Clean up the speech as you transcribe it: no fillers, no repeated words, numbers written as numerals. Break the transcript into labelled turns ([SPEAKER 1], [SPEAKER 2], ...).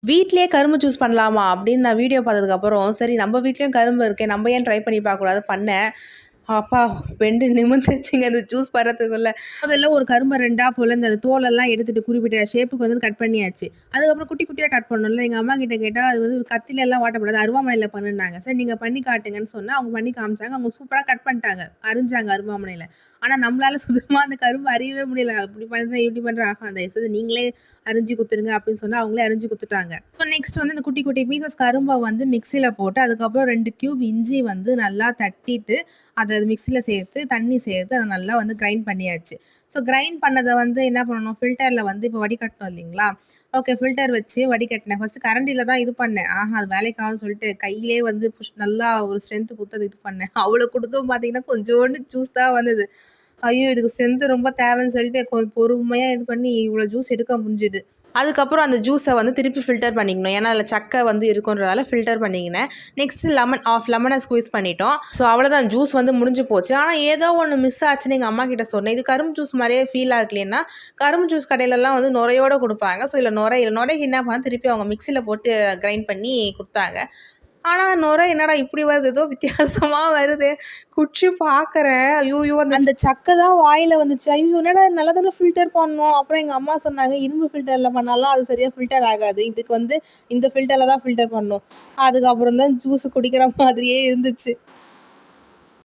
[SPEAKER 1] வீட்லயே கரும்பு ஜூஸ் பண்ணலாமா அப்படின்னு நான் வீடியோ பார்த்ததுக்கப்புறம், சரி நம்ம வீட்லயும் கரும்பு இருக்கே, நம்ம ஏன் ட்ரை பண்ணி பார்க்கக்கூடாது பண்ணேன். அப்பா! பெண்டு நிமிர்ந்துச்சுங்க அந்த ஜூஸ் வரதுக்குள்ள. முதல்ல ஒரு கரும்ப 2ஆ பொளந்து அந்த தோலெல்லாம் எடுத்துட்டு குறிப்பிட்ட ஷேப்புக்கு வந்து கட் பண்ணியாச்சு. அதுக்கப்புறம் குட்டி குட்டியா கட் பண்ணணும்ல. எங்க அம்மா கிட்ட கேட்டா, அது வந்து கத்திலலாம் வாட்டக்கூடாது. அருவாமனையில பண்ணுனாங்க. சரி நீங்க பண்ணி காட்டுங்கன்னு சொன்னா, அவங்க பண்ணி காமிச்சாங்க. அவங்க சூப்பரா கட் பண்ணிட்டாங்க. அரிஞ்சாங்க அருவாமனையில. ஆனா நம்மளால சுத்தமா அந்த கரும்பு அரியவே முடியல. அப்படி பண்றேன், இப்படி பண்றேன். தயவு செய்து நீங்களே அரிஞ்சு குடுத்துருங்க அப்படின்னு சொன்னா, அவங்களே அரிஞ்சு குடுத்துட்டாங்க. இப்போ நெக்ஸ்ட் வந்து இந்த குட்டி குட்டி பீசஸ் கரும்ப வந்து மிக்ஸியில போட்டு, அதுக்கப்புறம் 2 கியூப் இஞ்சி வந்து நல்லா தட்டிட்டு, அத மிக்ஸியில சேர்த்து, தண்ணி சேர்த்து அத நல்லா வந்து கிரைண்ட் பண்ணியாச்சு. ஸோ கிரைண்ட் பண்ணத வந்து என்ன பண்ணணும், ஃபில்டர்ல வந்து இப்போ வடிகட்டணும் இல்லைங்களா? ஓகே ஃபில்டர் வச்சு வடிகட்டினேன். ஃபர்ஸ்ட் கரண்டில தான் இது பண்ணேன். அது வேலைக்கு ஆகும்னு சொல்லிட்டு கையிலேயே வந்து நல்லா ஒரு ஸ்ட்ரென்த் குடுத்து அத இது பண்ணேன். அவ்வளோ குடுத்தும் பார்த்தீங்கன்னா, கொஞ்சோண்டு ஜூஸ் தான் வந்தது. ஐயோ! இதுக்கு ஸ்ட்ரென்த் ரொம்ப தேவைன்னு சொல்லிட்டு பொறுமையா இது பண்ணி இவ்வளோ ஜூஸ் எடுக்க முடிஞ்சுது. அதுக்கப்புறம் அந்த ஜூஸை வந்து திருப்பி ஃபில்டர் பண்ணிக்கணும். ஏன்னா அதில் சக்கை வந்து இருக்குன்றதால ஃபில்டர் பண்ணிக்கினேன். நெக்ஸ்ட் லெமனை ஸ்குவீஸ் பண்ணிட்டோம். ஸோ அவ்வளோதான் ஜூஸ் வந்து முடிஞ்சு போச்சு. ஆனால் ஏதோ ஒன்று மிஸ் ஆச்சுன்னு எங்கள் அம்மா கிட்ட சொன்னேன். இது கரும்பு ஜூஸ் மாதிரியே ஃபீல் ஆகலைன்னா, கரும்பு ஜூஸ் கடையிலலாம் வந்து நுரையோட குடுப்பாங்க. ஸோ இதில் நுரைக்கு என்ன பண்ண திருப்பி அவங்க மிக்ஸியில போட்டு கிரைண்ட் பண்ணி குடுத்தாங்க. ஆனா நுரை என்னடா இப்படி வருது? ஏதோ வித்தியாசமா வருதே! குட்சி பார்க்குறேன். ஐய்யய்யோ! அந்த சக்க தான் வாயில வந்துச்சு. ஐயோ! என்னடா நல்லா தானே ஃபில்டர் பண்ணோம். அப்புறம் எங்க அம்மா சொன்னாங்க, இரும்பு ஃபில்டர்ல பண்ணாலும் அது சரியா ஃபில்டர் ஆகாது. இதுக்கு வந்து இந்த ஃபில்டர்ல தான் ஃபில்டர் பண்ணணும். அதுக்கப்புறம் தான் ஜூஸ் குடிக்கிற மாதிரியே இருந்துச்சு.